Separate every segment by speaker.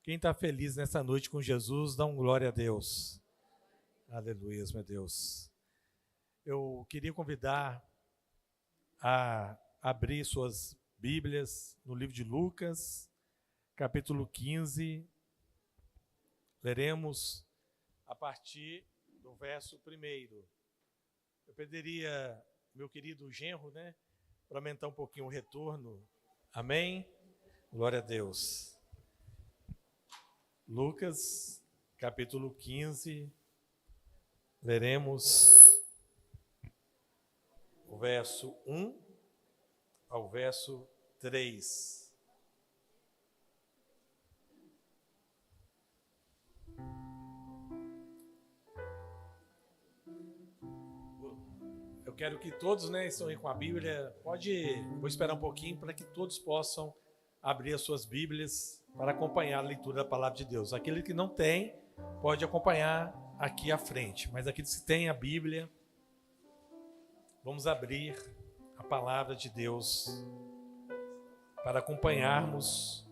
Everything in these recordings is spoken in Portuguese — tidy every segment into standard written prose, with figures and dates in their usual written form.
Speaker 1: Quem está feliz nessa noite com Jesus, dá um glória a Deus. Aleluia, meu Deus. Eu queria convidar a abrir suas Bíblias no livro de Lucas, capítulo 15. Leremos a partir do verso 1. Eu pediria, meu querido genro, para aumentar um pouquinho o retorno. Amém? Glória a Deus. Lucas, capítulo 15, leremos o verso 1 ao verso 3. Eu quero que todos, estão aí com a Bíblia. Vou esperar um pouquinho para que todos possam abrir as suas Bíblias para acompanhar a leitura da palavra de Deus. Aquele que não tem, pode acompanhar aqui à frente. Mas aqueles que têm a Bíblia, vamos abrir a palavra de Deus para acompanharmos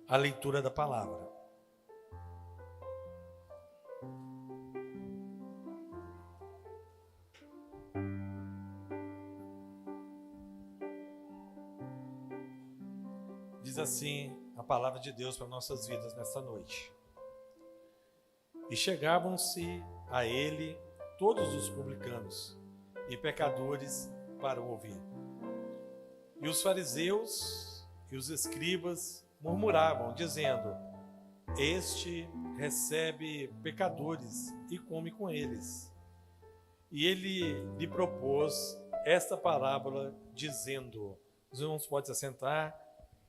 Speaker 1: a leitura da palavra. Diz assim a palavra de Deus para nossas vidas nesta noite. E chegavam-se a ele todos os publicanos e pecadores para o ouvir. E os fariseus e os escribas murmuravam, dizendo: Este recebe pecadores e come com eles. E ele lhe propôs esta parábola, dizendo: Os irmãos podem se assentar.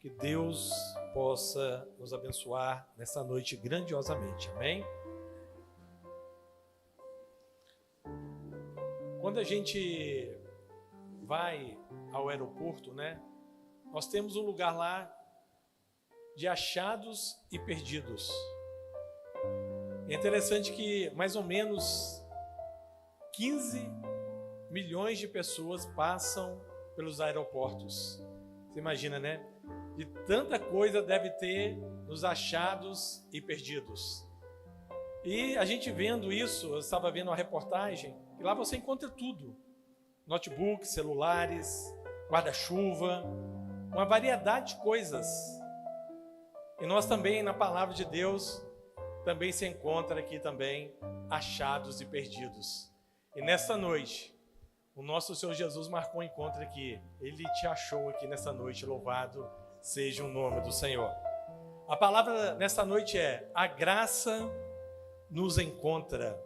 Speaker 1: Que Deus possa nos abençoar nessa noite grandiosamente, amém? Quando a gente vai ao aeroporto, nós temos um lugar lá de achados e perdidos. É interessante que mais ou menos 15 milhões de pessoas passam pelos aeroportos. Você imagina, De tanta coisa deve ter nos achados e perdidos. E a gente vendo isso, eu estava vendo uma reportagem, e lá você encontra tudo. Notebooks, celulares, guarda-chuva, uma variedade de coisas. E nós também, na palavra de Deus, também se encontra aqui também achados e perdidos. E nesta noite, o nosso Senhor Jesus marcou um encontro aqui. Ele te achou aqui nessa noite, louvado seja o nome do Senhor. A palavra nessa noite é: a graça nos encontra.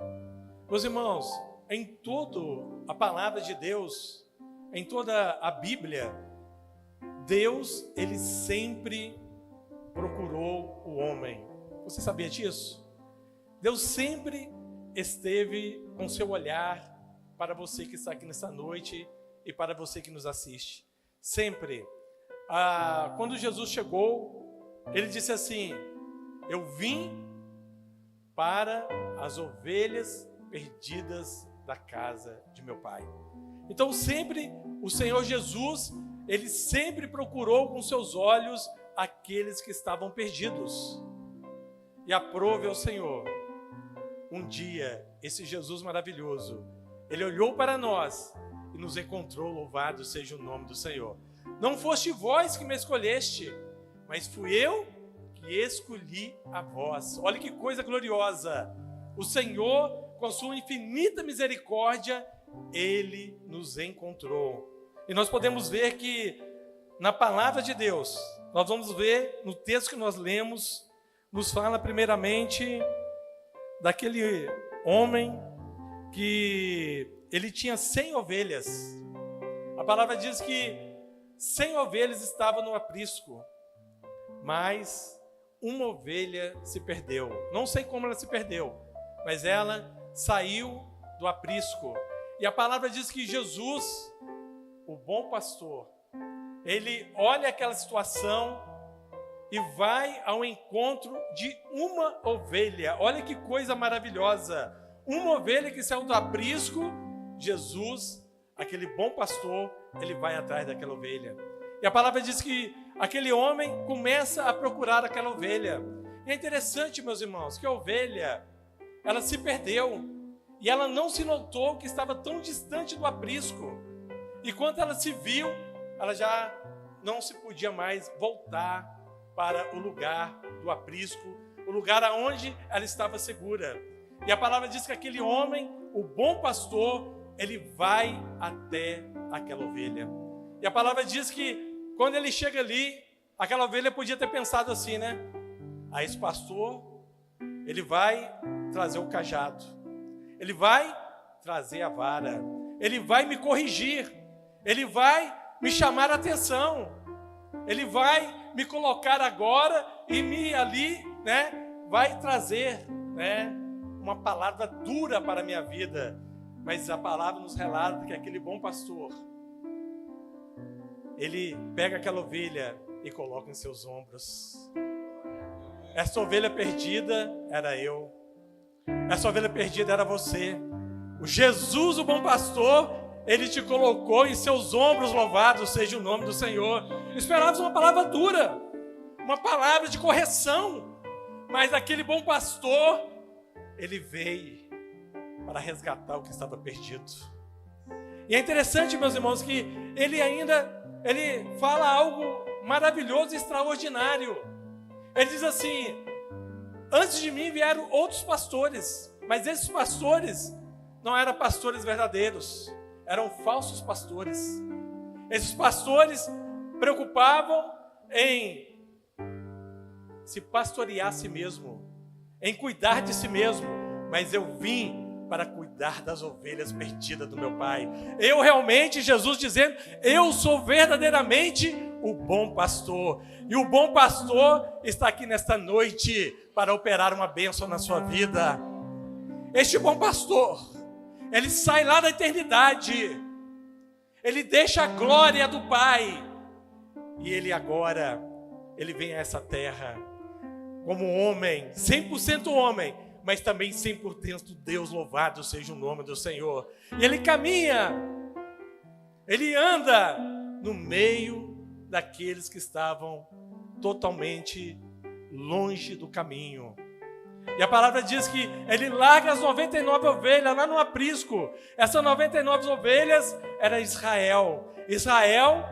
Speaker 1: Meus irmãos, em toda a palavra de Deus, em toda a Bíblia, Deus, ele sempre procurou o homem. Você sabia disso? Deus sempre esteve com seu olhar para você que está aqui nessa noite e para você que nos assiste. Sempre. Quando Jesus chegou, ele disse assim: eu vim para as ovelhas perdidas da casa de meu pai. Então sempre o Senhor Jesus, ele sempre procurou com seus olhos aqueles que estavam perdidos. E aprove ao Senhor, um dia, esse Jesus maravilhoso, ele olhou para nós e nos encontrou, louvado seja o nome do Senhor. Não foste vós que me escolheste, mas fui eu que escolhi a vós. Olha que coisa gloriosa. O Senhor, com a sua infinita misericórdia, ele nos encontrou. E nós podemos ver que na palavra de Deus, nós vamos ver no texto que nós lemos, nos fala primeiramente daquele homem que ele tinha 100 ovelhas. A palavra diz que 100 ovelhas estavam no aprisco, mas uma ovelha se perdeu. Não sei como ela se perdeu, mas ela saiu do aprisco. E a palavra diz que Jesus, o bom pastor, ele olha aquela situação e vai ao encontro de uma ovelha. Olha que coisa maravilhosa. Uma ovelha que saiu do aprisco, Jesus, aquele bom pastor, ele vai atrás daquela ovelha. E a palavra diz que aquele homem começa a procurar aquela ovelha. E é interessante, meus irmãos, que a ovelha, ela se perdeu. E ela não se notou que estava tão distante do aprisco. E quando ela se viu, ela já não se podia mais voltar para o lugar do aprisco, o lugar aonde ela estava segura. E a palavra diz que aquele homem, o bom pastor, ele vai até aquela ovelha. E a palavra diz que quando ele chega ali, aquela ovelha podia ter pensado assim, né? Ah, esse pastor, ele vai trazer o cajado, ele vai trazer a vara, ele vai me corrigir, ele vai me chamar a atenção, ele vai me colocar agora e me ali, né? Vai trazer, né? Uma palavra dura para a minha vida. Mas a palavra nos relata que aquele bom pastor, ele pega aquela ovelha e coloca em seus ombros. Essa ovelha perdida era eu. Essa ovelha perdida era você. O Jesus, o bom pastor, ele te colocou em seus ombros, louvado seja o nome do Senhor. Esperávamos uma palavra dura, uma palavra de correção, mas aquele bom pastor, ele veio para resgatar o que estava perdido. E é interessante, meus irmãos, que ele fala algo maravilhoso e extraordinário. Ele diz assim: antes de mim vieram outros pastores, mas esses pastores não eram pastores verdadeiros, eram falsos pastores. Esses pastores preocupavam em se pastorear a si mesmo, em cuidar de si mesmo, mas eu vim para cuidar das ovelhas perdidas do meu Pai. Eu realmente, Jesus dizendo, eu sou verdadeiramente o bom pastor. E o bom pastor está aqui nesta noite para operar uma bênção na sua vida. Este bom pastor, ele sai lá da eternidade, ele deixa a glória do Pai, e ele vem a essa terra como homem, 100% homem, mas também 100% Deus, louvado seja o nome do Senhor. E ele caminha, ele anda no meio daqueles que estavam totalmente longe do caminho. E a palavra diz que ele larga as 99 ovelhas lá no aprisco. Essas 99 ovelhas era Israel. Israel,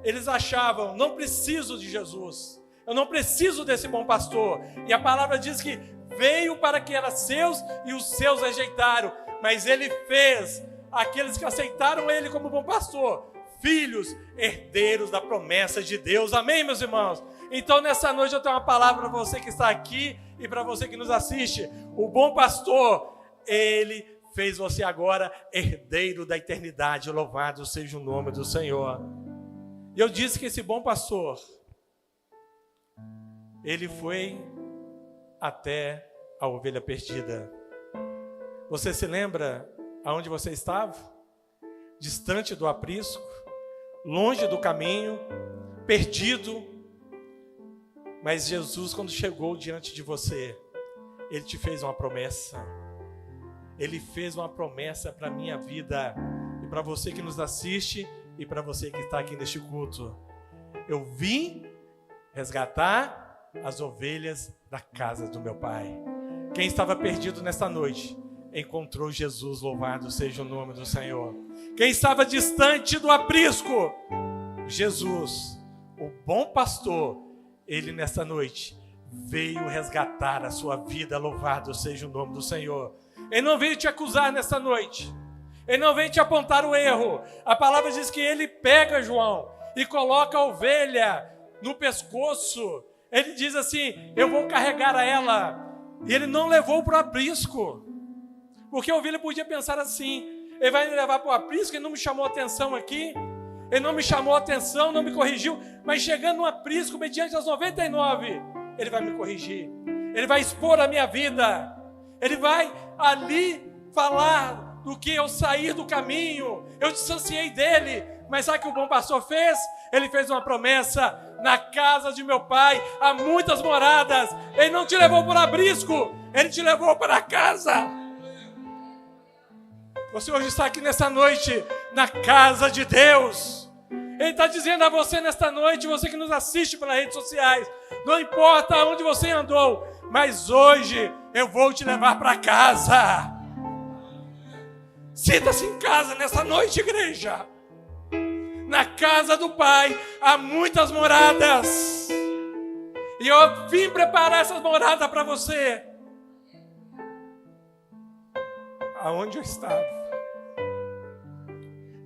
Speaker 1: eles achavam, não preciso de Jesus, eu não preciso desse bom pastor. E a palavra diz que veio para que era seus e os seus rejeitaram, mas ele fez aqueles que aceitaram ele como bom pastor, filhos, herdeiros da promessa de Deus. Amém, meus irmãos? Então nessa noite eu tenho uma palavra para você que está aqui e para você que nos assiste. O bom pastor, ele fez você agora herdeiro da eternidade. Louvado seja o nome do Senhor. E eu disse que esse bom pastor, ele foi até a ovelha perdida. Você se lembra aonde você estava? Distante do aprisco, longe do caminho, perdido. Mas Jesus, quando chegou diante de você, ele te fez uma promessa. Ele fez uma promessa para a minha vida e para você que nos assiste e para você que está aqui neste culto. Eu vim resgatar as ovelhas da casa do meu Pai. Quem estava perdido nesta noite encontrou Jesus, louvado seja o nome do Senhor. Quem estava distante do aprisco, Jesus, o bom pastor, ele nesta noite veio resgatar a sua vida, louvado seja o nome do Senhor. Ele não veio te acusar nesta noite, ele não veio te apontar o erro. A palavra diz que ele pega João e coloca a ovelha no pescoço. Ele diz assim, eu vou carregar a ela. E ele não levou para o aprisco, porque a ovelha podia pensar assim, ele vai me levar para o aprisco, ele não me chamou atenção aqui, ele não me chamou atenção, não me corrigiu, mas chegando no aprisco, mediante as 99, ele vai me corrigir, ele vai expor a minha vida, ele vai ali falar do que eu sair do caminho, eu distanciei dele. Mas sabe o que o bom pastor fez? Ele fez uma promessa: na casa de meu Pai há muitas moradas. Ele não te levou para o aprisco, ele te levou para casa. Você hoje está aqui nessa noite na casa de Deus. Ele está dizendo a você nesta noite, você que nos assiste pelas redes sociais, não importa onde você andou, mas hoje eu vou te levar para casa. Sinta-se em casa nessa noite, igreja. Na casa do Pai há muitas moradas. E eu vim preparar essas moradas para você. Aonde eu estava?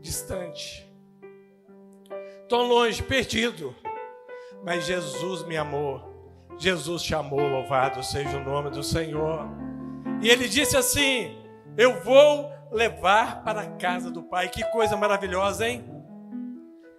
Speaker 1: Distante. Tão longe, perdido. Mas Jesus me amou. Jesus te amou, louvado seja o nome do Senhor. E Ele disse assim: eu vou levar para a casa do Pai. Que coisa maravilhosa, hein?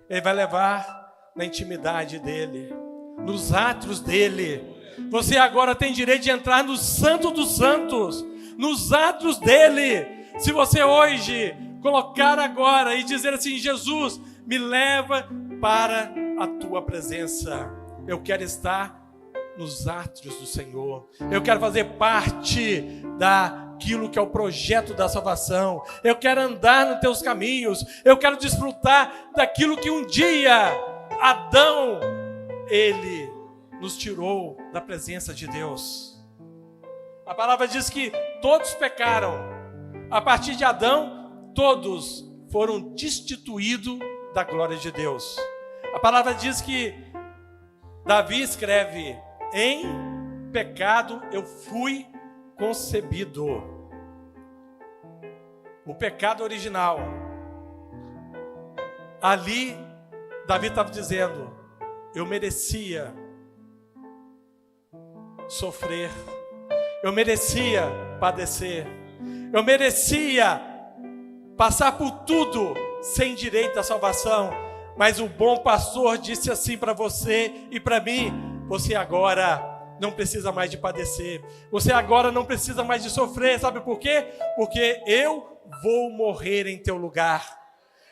Speaker 1: Ele vai levar na intimidade dEle, nos átrios dEle. Você agora tem direito de entrar no Santo dos Santos, nos átrios dEle. Se você hoje colocar agora e dizer assim: Jesus, me leva para a Tua presença. Eu quero estar nos átrios do Senhor. Eu quero fazer parte daquilo que é o projeto da salvação. Eu quero andar nos Teus caminhos. Eu quero desfrutar daquilo que um dia Adão, ele nos tirou da presença de Deus. A palavra diz que todos pecaram. A partir de Adão, todos foram destituídos da glória de Deus. A palavra diz que Davi escreve: em pecado eu fui concebido. O pecado original. Ali, Davi estava dizendo: eu merecia sofrer, eu merecia padecer, eu merecia passar por tudo sem direito à salvação. Mas o bom pastor disse assim para você e para mim: você agora não precisa mais de padecer, você agora não precisa mais de sofrer. Sabe por quê? Porque eu vou morrer em teu lugar.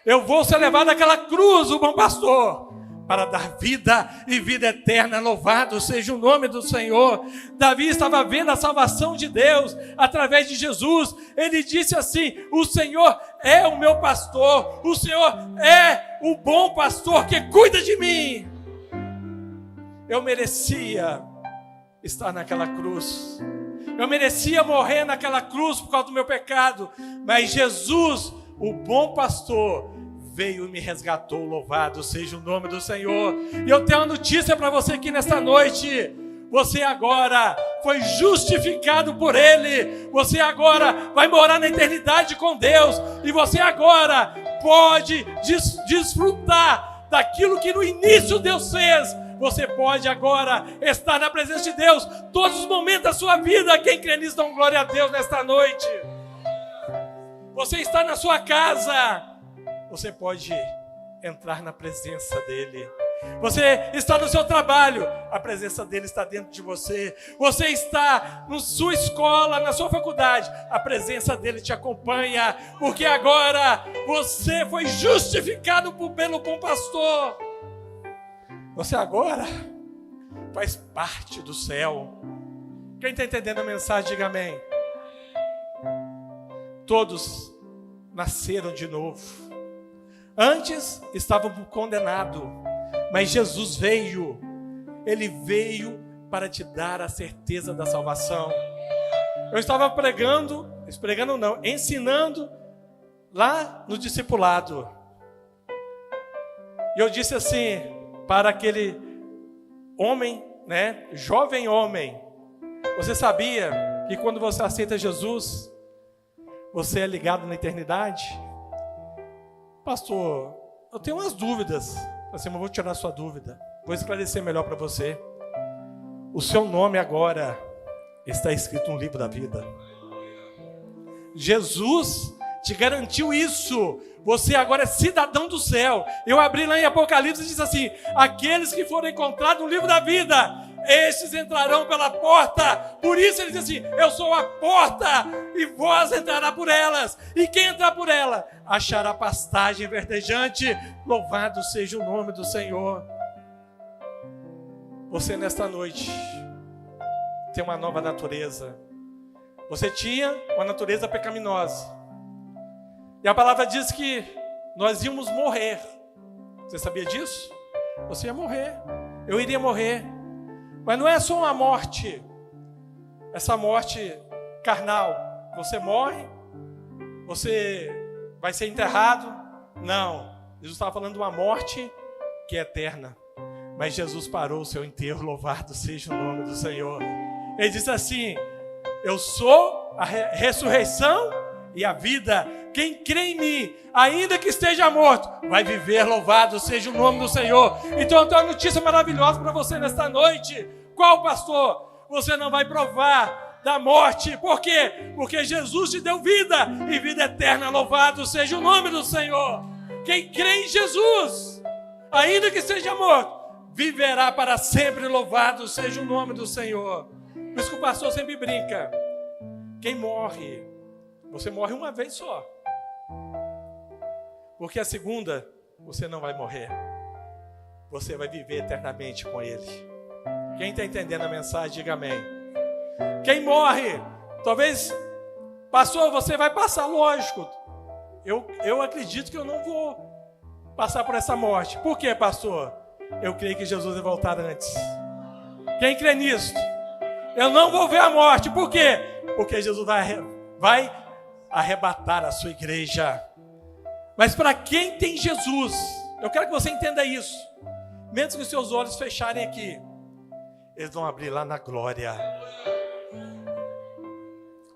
Speaker 1: Eu vou ser levado àquela cruz, o bom pastor, para dar vida e vida eterna. Louvado seja o nome do Senhor. Davi estava vendo a salvação de Deus através de Jesus. Ele disse assim: o Senhor é o meu pastor, o Senhor é o bom pastor que cuida de mim. Eu merecia estar naquela cruz, eu merecia morrer naquela cruz por causa do meu pecado, mas Jesus, o bom pastor, veio e me resgatou. Louvado seja o nome do Senhor. E eu tenho uma notícia para você aqui nesta noite: você agora foi justificado por Ele, você agora vai morar na eternidade com Deus, e você agora pode desfrutar daquilo que no início Deus fez. Você pode agora estar na presença de Deus todos os momentos da sua vida. Quem crê nisso, dá glória a Deus nesta noite. Você está na sua casa, você pode entrar na presença dEle. Você está no seu trabalho, a presença dEle está dentro de você. Você está na sua escola, na sua faculdade, a presença dEle te acompanha, porque agora você foi justificado pelo bom pastor. Você agora faz parte do céu. Quem está entendendo a mensagem, diga amém. Todos nasceram de novo. Antes estavam condenados, mas Jesus veio. Ele veio para te dar a certeza da salvação. Eu estava ensinando lá no discipulado. E eu disse assim para aquele homem, jovem homem: você sabia que quando você aceita Jesus, você é ligado na eternidade? Pastor, eu tenho umas dúvidas. Assim, mas vou tirar a sua dúvida, vou esclarecer melhor para você. O seu nome agora está escrito no livro da vida. Jesus te garantiu isso. Você agora é cidadão do céu. Eu abri lá em Apocalipse e diz assim: aqueles que foram encontrados no livro da vida, estes entrarão pela porta. Por isso ele diz assim: eu sou a porta, e vós entrará por elas. E quem entrar por ela achará pastagem verdejante. Louvado seja o nome do Senhor. Você nesta noite tem uma nova natureza. Você tinha uma natureza pecaminosa, e a palavra diz que nós íamos morrer. Você sabia disso? Você ia morrer. Eu iria morrer. Mas não é só uma morte, essa morte carnal. Você morre, você vai ser enterrado. Não. Jesus estava falando de uma morte que é eterna. Mas Jesus parou o seu enterro, louvado seja o nome do Senhor. Ele disse assim: eu sou a ressurreição e a vida. Quem crê em mim, ainda que esteja morto, vai viver, louvado seja o nome do Senhor. Então eu tenho uma notícia maravilhosa para você nesta noite. Qual, pastor? Você não vai provar da morte. Por quê? Porque Jesus te deu vida e vida eterna, louvado seja o nome do Senhor. Quem crê em Jesus, ainda que esteja morto, viverá para sempre, louvado seja o nome do Senhor. Por isso que o pastor sempre brinca: quem morre, você morre uma vez só, porque a segunda você não vai morrer, você vai viver eternamente com Ele. Quem está entendendo a mensagem, diga amém. Quem morre, talvez, pastor, você vai passar, lógico, eu acredito que eu não vou passar por essa morte. Por quê, pastor? Eu creio que Jesus vai voltar antes. Quem crê nisso? Eu não vou ver a morte. Por quê? Porque Jesus vai arrebatar a sua igreja. Mas para quem tem Jesus, eu quero que você entenda isso. Mesmo que os seus olhos fecharem aqui, eles vão abrir lá na glória.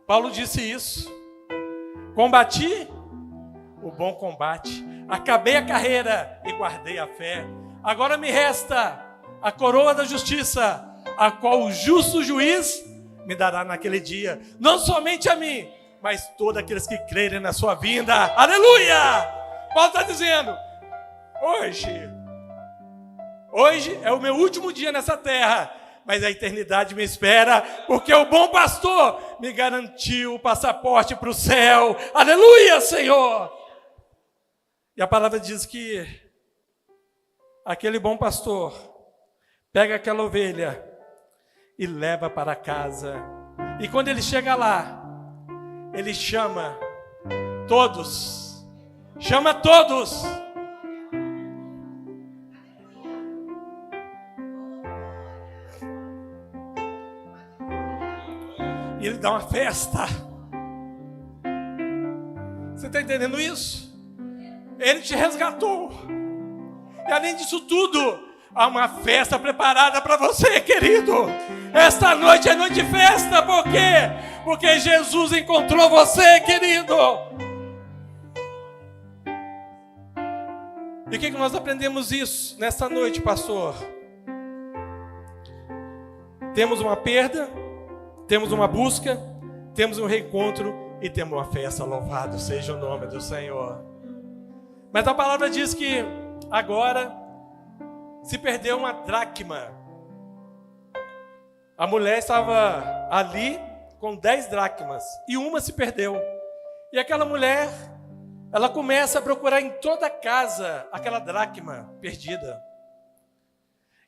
Speaker 1: Paulo disse isso: combati o bom combate, acabei a carreira e guardei a fé. Agora me resta a coroa da justiça, a qual o justo juiz me dará naquele dia. Não somente a mim, mas todos aqueles que crerem na sua vinda. Aleluia! Paulo está dizendo: hoje é o meu último dia nessa terra, mas a eternidade me espera, porque o bom pastor me garantiu o passaporte para o céu. Aleluia, Senhor! E a palavra diz que aquele bom pastor pega aquela ovelha e leva para casa. E quando ele chega lá, ele chama todos. Chama todos. E ele dá uma festa. Você está entendendo isso? Ele te resgatou. E além disso tudo, há uma festa preparada para você, querido. Esta noite é noite de festa. Por quê? Porque Jesus encontrou você, querido. E o que nós aprendemos isso nesta noite, pastor? Temos uma perda, temos uma busca, temos um reencontro e temos uma festa. Louvado seja o nome do Senhor. Mas a palavra diz que agora se perdeu uma dracma. A mulher estava ali com 10 dracmas e uma se perdeu. E aquela mulher, ela começa a procurar em toda a casa aquela dracma perdida.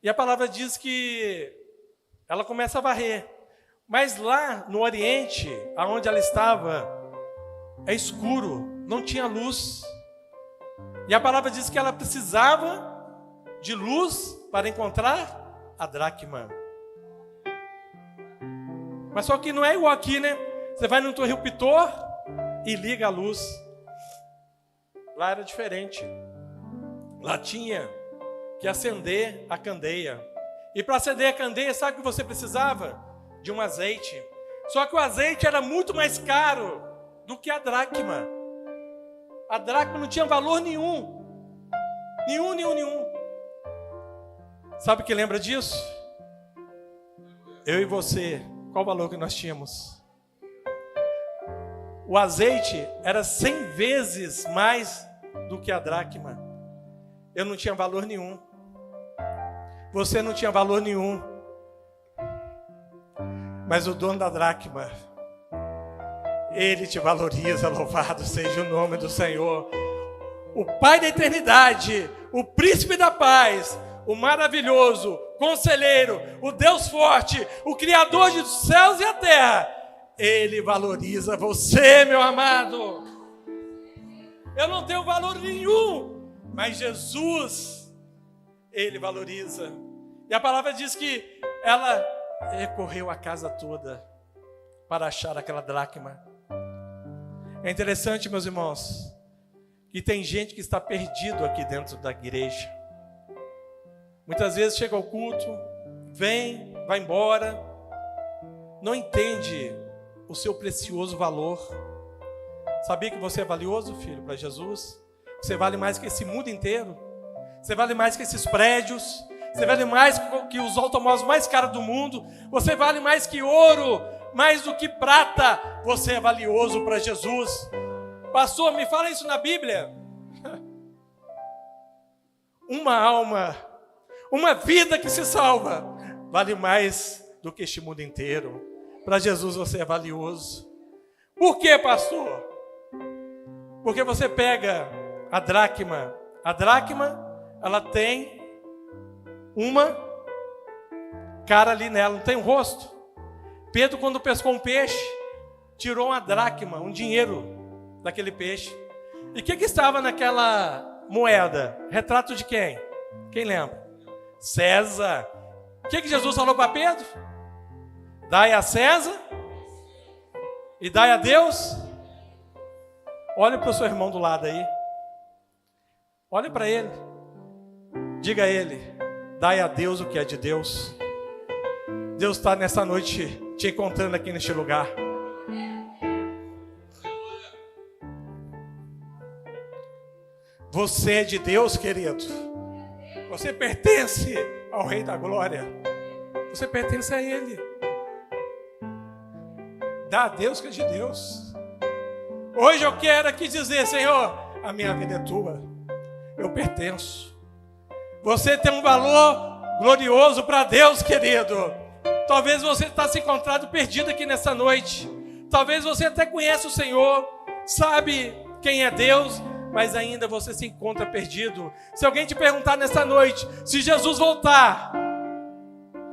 Speaker 1: E a palavra diz que ela começa a varrer. Mas lá no Oriente, aonde ela estava, é escuro, não tinha luz. E a palavra diz que ela precisava de luz para encontrar a dracma. Mas só que não é igual aqui, né? Você vai no interruptor e liga a luz. Lá era diferente. Lá tinha que acender a candeia. E para acender a candeia, sabe o que você precisava? De um azeite. Só que o azeite era muito mais caro do que a dracma. A dracma não tinha valor nenhum. Nenhum. Sabe o que lembra disso? Eu e você, qual o valor que nós tínhamos? O azeite era 100 vezes mais do que a dracma. Eu não tinha valor nenhum. Você não tinha valor nenhum. Mas o dono da dracma, Ele te valoriza, louvado seja o nome do Senhor. O Pai da eternidade, o Príncipe da paz, o maravilhoso, conselheiro, o Deus forte, o Criador dos céus e a terra, Ele valoriza você, meu amado. Eu não tenho valor nenhum, Mas Jesus, Ele valoriza. E a palavra diz que ela recorreu a casa toda para achar aquela dracma. É interessante, meus irmãos, que tem gente que está perdido aqui dentro da igreja. Muitas vezes chega ao culto, vem, vai embora, não entende o seu precioso valor. Sabia que você é valioso, filho, para Jesus? Você vale mais que esse mundo inteiro. Você vale mais que esses prédios. Você vale mais que os automóveis mais caros do mundo. Você vale mais que ouro, mais do que prata. Você é valioso para Jesus. Pastor, me fala isso na Bíblia. Uma alma, uma vida que se salva, vale mais do que este mundo inteiro. Para Jesus você é valioso. Por quê, pastor? Porque você pega a dracma. A dracma, ela tem uma cara ali nela, não tem um rosto. Pedro, quando pescou um peixe, tirou uma dracma, um dinheiro daquele peixe. E o que estava naquela moeda? Retrato de quem? Quem lembra? César. O que Jesus falou para Pedro? Dai a César e dai a Deus. Olhe para o seu irmão do lado aí. Olhe para ele. Diga a ele: dai a Deus o que é de Deus. Deus está nessa noite te encontrando aqui neste lugar. Você é de Deus, querido. Você pertence ao Rei da Glória. Você pertence a Ele. Dá a Deus que é de Deus. Hoje eu quero aqui dizer: Senhor, a minha vida é tua. Eu pertenço. Você tem um valor glorioso para Deus, querido. Talvez você está se encontrando perdido aqui nessa noite. Talvez você até conheça o Senhor, sabe quem é Deus, mas ainda você se encontra perdido. Se alguém te perguntar nessa noite, se Jesus voltar,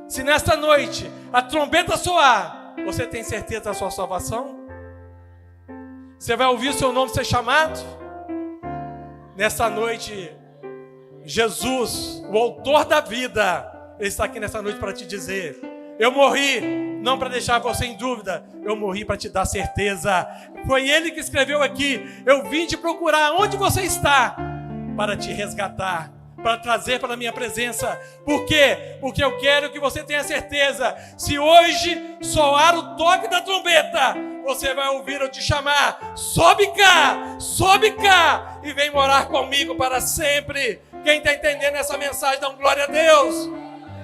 Speaker 1: se nesta noite a trombeta soar, você tem certeza da sua salvação? Você vai ouvir o seu nome ser chamado? Nessa noite, Jesus, o autor da vida, Ele está aqui nessa noite para te dizer: eu morri, não para deixar você em dúvida, eu morri para te dar certeza. Foi Ele que escreveu aqui: eu vim te procurar onde você está, para te resgatar, para trazer para a minha presença. Por quê? Porque eu quero que você tenha certeza. Se hoje soar o toque da trombeta, você vai ouvir eu te chamar: sobe cá, e vem morar comigo para sempre. Quem está entendendo essa mensagem, dá um glória a Deus.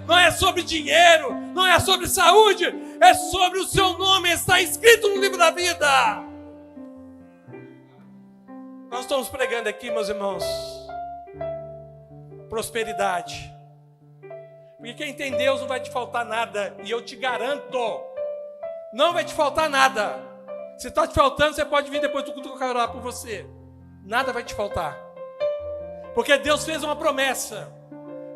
Speaker 1: Não é sobre dinheiro, não é sobre saúde, é sobre o seu nome, está escrito no livro da vida. Nós estamos pregando aqui, meus irmãos, prosperidade. Porque quem tem Deus não vai te faltar nada, e eu te garanto, não vai te faltar nada. Se está te faltando, você pode vir depois do culto que eu quero orar por você. Nada vai te faltar. Porque Deus fez uma promessa.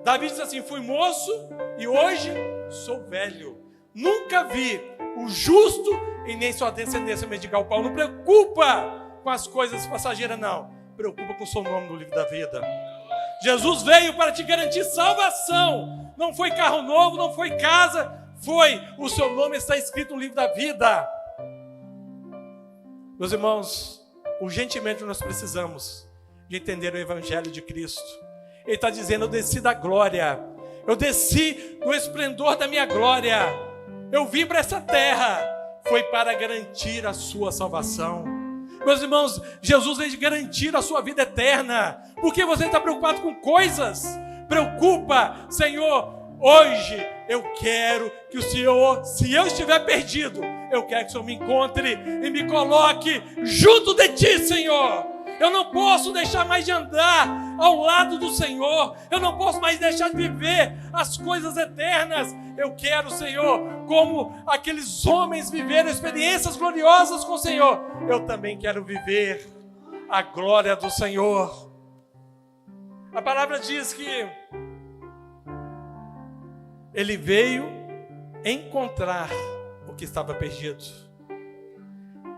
Speaker 1: Davi disse assim: fui moço e hoje sou velho. Nunca vi o justo e nem sua descendência mendigar o pão. Não preocupa com as coisas passageiras, não. Preocupa com o seu nome no livro da vida. Jesus veio para te garantir salvação. Não foi carro novo, não foi casa. Foi o seu nome está escrito no livro da vida. Meus irmãos, urgentemente nós precisamos de entender o Evangelho de Cristo. Ele está dizendo: eu desci da glória, eu desci do esplendor da minha glória, eu vim para essa terra, foi para garantir a sua salvação. Meus irmãos, Jesus veio garantir a sua vida eterna. Por que você está preocupado com coisas? Preocupa, Senhor, hoje eu quero que o Senhor, se eu estiver perdido, eu quero que o Senhor me encontre e me coloque junto de Ti, Senhor. Eu não posso deixar mais de andar ao lado do Senhor. Eu não posso mais deixar de viver as coisas eternas. Eu quero, Senhor, como aqueles homens viveram experiências gloriosas com o Senhor, eu também quero viver a glória do Senhor. A palavra diz que Ele veio encontrar o que estava perdido.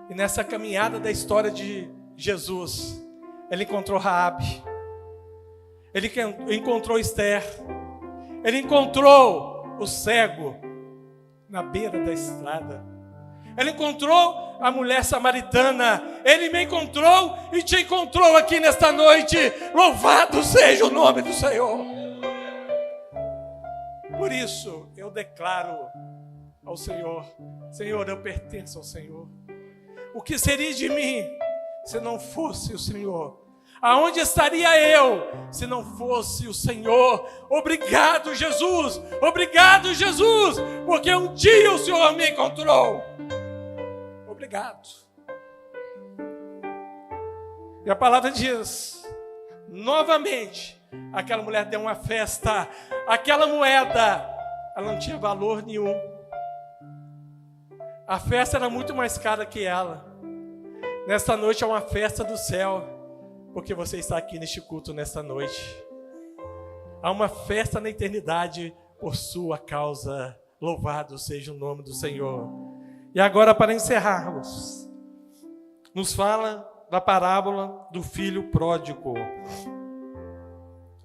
Speaker 1: E nessa caminhada da história de Jesus, Ele encontrou Raabe. Ele encontrou Esther. Ele encontrou o cego na beira da estrada. Ele encontrou a mulher samaritana. Ele me encontrou e te encontrou aqui nesta noite. Louvado seja o nome do Senhor. Por isso eu declaro ao Senhor: Senhor, eu pertenço ao Senhor. O que seria de mim se não fosse o Senhor? Aonde estaria eu se não fosse o Senhor? Obrigado, Jesus. Obrigado, Jesus, porque um dia o Senhor me encontrou. Obrigado. E a palavra diz, novamente, aquela mulher deu uma festa. Aquela moeda, ela não tinha valor nenhum. A festa era muito mais cara que ela. Nesta noite é uma festa do céu, porque você está aqui neste culto nesta noite. Há uma festa na eternidade por sua causa. Louvado seja o nome do Senhor. E agora, para encerrarmos, nos fala da parábola do filho pródigo.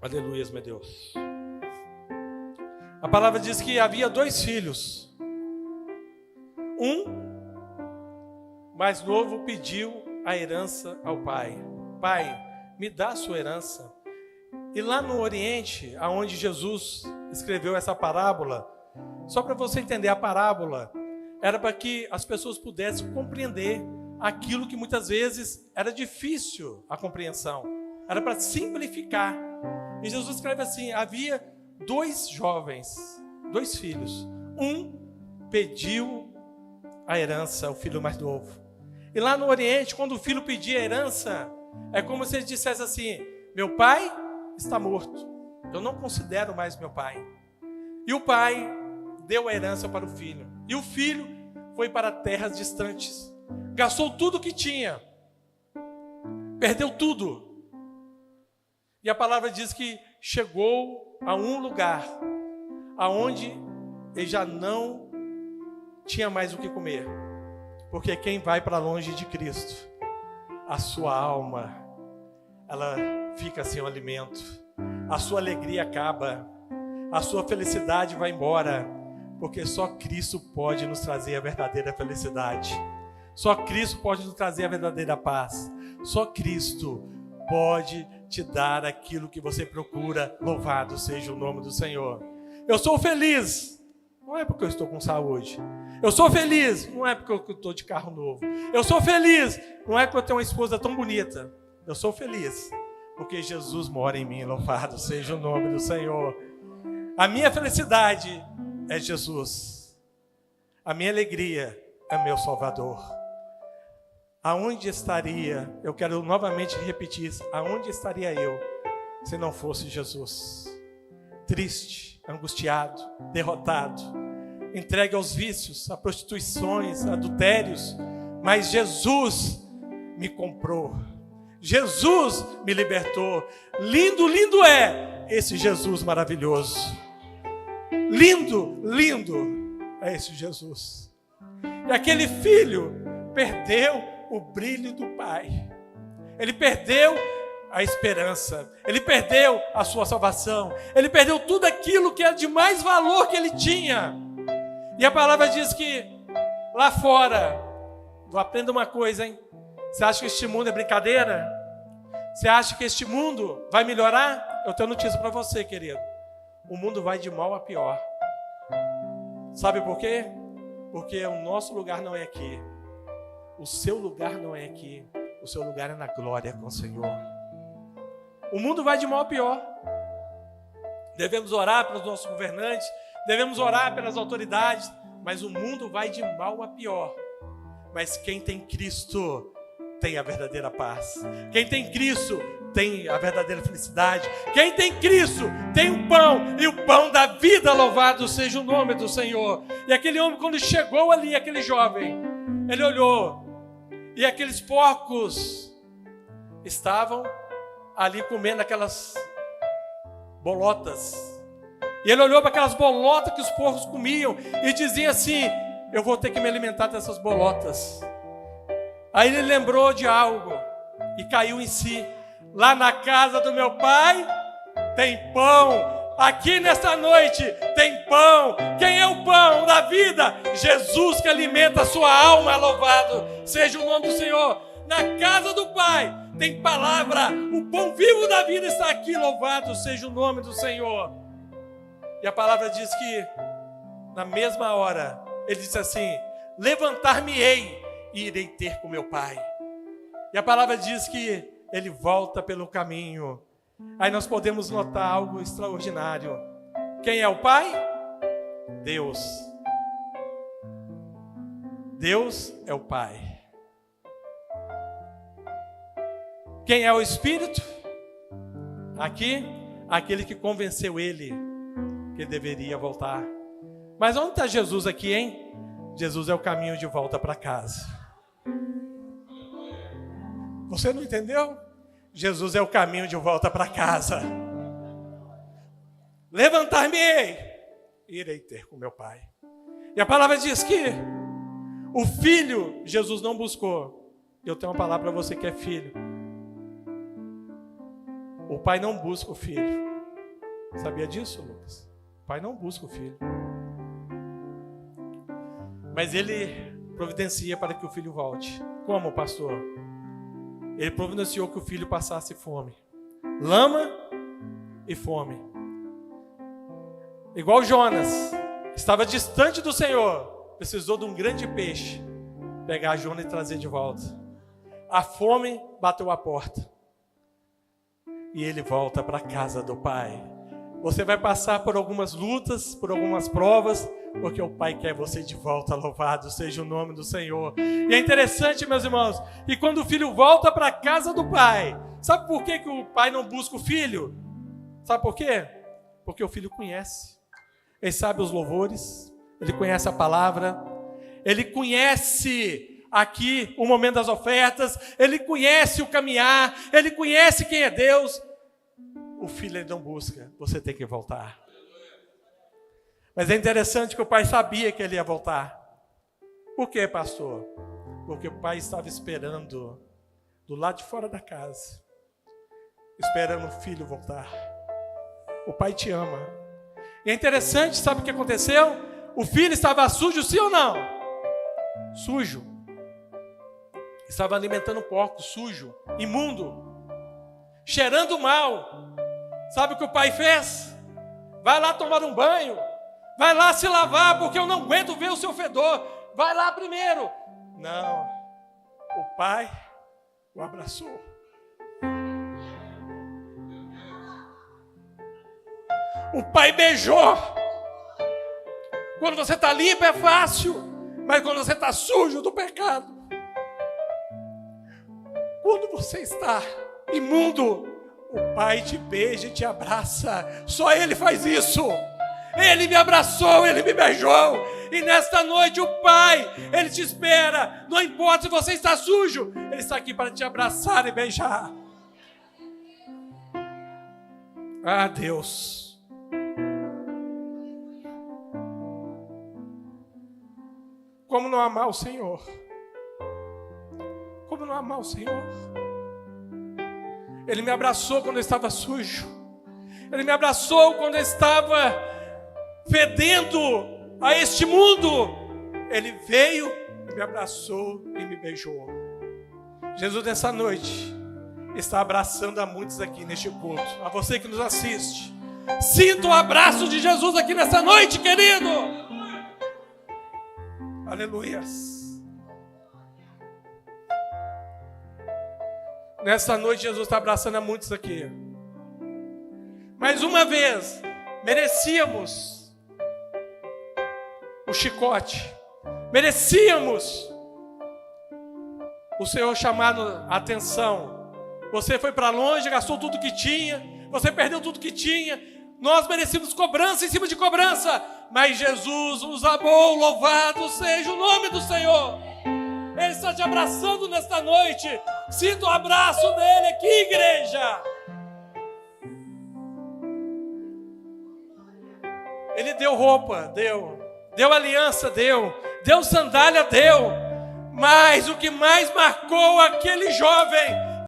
Speaker 1: Aleluia, meu Deus. A palavra diz que havia 2 filhos. Um mais novo pediu a herança ao pai. Pai, me dá a sua herança. E lá no Oriente, aonde Jesus escreveu essa parábola, só para você entender, a parábola era para que as pessoas pudessem compreender aquilo que muitas vezes era difícil a compreensão. Era para simplificar. E Jesus escreve assim: havia 2 jovens, 2 filhos. Um pediu a herança, o filho mais novo. E lá no Oriente, quando o filho pedia a herança, é como se ele dissesse assim: meu pai está morto, eu não considero mais meu pai. E o pai deu a herança para o filho. E o filho foi para terras distantes, gastou tudo que tinha, perdeu tudo. E a palavra diz que chegou a um lugar aonde ele já não tinha mais o que comer. Porque quem vai para longe de Cristo, a sua alma, ela fica sem o alimento. A sua alegria acaba. A sua felicidade vai embora. Porque só Cristo pode nos trazer a verdadeira felicidade. Só Cristo pode nos trazer a verdadeira paz. Só Cristo pode te dar aquilo que você procura. Louvado seja o nome do Senhor. Eu sou feliz. Não é porque eu estou com saúde. Eu sou feliz, não é porque eu estou de carro novo. Eu sou feliz, não é porque eu tenho uma esposa tão bonita. Eu sou feliz porque Jesus mora em mim. Louvado seja o nome do Senhor. A minha felicidade é Jesus. A minha alegria é meu Salvador. Aonde estaria, eu quero novamente repetir isso, aonde estaria eu se não fosse Jesus? Triste, angustiado, derrotado, entregue aos vícios, a prostituições, adultérios, mas Jesus me comprou, Jesus me libertou. Lindo, lindo é esse Jesus maravilhoso. Lindo, lindo é esse Jesus. E aquele filho perdeu o brilho do pai. Ele perdeu a esperança. Ele perdeu a sua salvação. Ele perdeu tudo aquilo que era de mais valor que ele tinha. E a palavra diz que lá fora, aprenda uma coisa, hein? Você acha que este mundo é brincadeira? Você acha que este mundo vai melhorar? Eu tenho notícia para você, querido. O mundo vai de mal a pior. Sabe por quê? Porque o nosso lugar não é aqui. O seu lugar não é aqui. O seu lugar é na glória com o Senhor. O mundo vai de mal a pior. Devemos orar pelos nossos governantes, devemos orar pelas autoridades, mas o mundo vai de mal a pior. Mas quem tem Cristo tem a verdadeira paz. Quem tem Cristo tem a verdadeira felicidade. Quem tem Cristo tem o pão, e o pão da vida. Louvado seja o nome do Senhor. E aquele homem, quando chegou ali, aquele jovem, ele olhou, e aqueles porcos estavam ali comendo aquelas bolotas. E ele olhou para aquelas bolotas que os porcos comiam e dizia assim: eu vou ter que me alimentar dessas bolotas. Aí ele lembrou de algo e caiu em si. Lá na casa do meu pai tem pão. Aqui nesta noite tem pão. Quem é o pão da vida? Jesus, que alimenta a sua alma. Louvado seja o nome do Senhor. Na casa do Pai tem palavra. O pão vivo da vida está aqui. Louvado seja o nome do Senhor. E a palavra diz que na mesma hora ele disse assim: levantar-me-ei e irei ter com meu Pai. E a palavra diz que ele volta pelo caminho. Aí nós podemos notar algo extraordinário. Quem é o Pai? Deus. Deus é o Pai. Quem é o Espírito? Aqui, aquele que convenceu ele que ele deveria voltar. Mas onde está Jesus aqui, hein? Jesus é o caminho de volta para casa. Você não entendeu? Jesus é o caminho de volta para casa. Levantar-me-ei, irei ter com meu Pai. E a palavra diz que o filho Jesus não buscou. Eu tenho uma palavra para você que é filho. O pai não busca o filho. Sabia disso, Lucas? O pai não busca o filho. Mas ele providencia para que o filho volte. Como, pastor? Ele providenciou que o filho passasse fome. Lama e fome. Igual Jonas, estava distante do Senhor, precisou de um grande peixe pegar Jonas e trazer de volta. A fome bateu a porta. E ele volta para a casa do Pai. Você vai passar por algumas lutas, por algumas provas, porque o Pai quer você de volta. Louvado seja o nome do Senhor. E é interessante, meus irmãos, que quando o filho volta para a casa do Pai, sabe por que o pai não busca o filho? Sabe por quê? Porque o filho conhece. Ele sabe os louvores, ele conhece a palavra, ele conhece aqui o momento das ofertas, ele conhece o caminhar, ele conhece quem é Deus. O filho ele não busca, você tem que voltar. Mas é interessante que o pai sabia que ele ia voltar. Por quê, pastor? Porque o pai estava esperando do lado de fora da casa, esperando o filho voltar. O pai te ama. E é interessante, sabe o que aconteceu? O filho estava sujo, sim ou não? Sujo. Estava alimentando porco, sujo, imundo, cheirando mal. Sabe o que o pai fez? Vai lá tomar um banho, vai lá se lavar, porque eu não aguento ver o seu fedor. Vai lá primeiro. Não, o pai o abraçou. O pai beijou. Quando você está limpo é fácil, mas quando você está sujo do pecado, quando você está imundo, o Pai te beija e te abraça. Só Ele faz isso. Ele me abraçou, Ele me beijou. E nesta noite o Pai, Ele te espera. Não importa se você está sujo, Ele está aqui para te abraçar e beijar. Ah, Deus. Como não amar o Senhor? Como não amar o Senhor? Ele me abraçou quando eu estava sujo. Ele me abraçou quando eu estava fedendo a este mundo. Ele veio, me abraçou e me beijou. Jesus nessa noite está abraçando a muitos aqui neste culto. A você que nos assiste. Sinta o abraço de Jesus aqui nessa noite, querido. Aleluias. Nessa noite Jesus está abraçando a muitos aqui. Mais uma vez, merecíamos o chicote. Merecíamos o Senhor chamando a atenção. Você foi para longe, gastou tudo que tinha. Você perdeu tudo que tinha. Nós merecíamos cobrança em cima de cobrança. Mas Jesus nos amou. Louvado seja o nome do Senhor. Ele está te abraçando nesta noite. Sinta o abraço dele aqui, igreja. Ele deu roupa, deu aliança, deu sandália, Mas o que mais marcou aquele jovem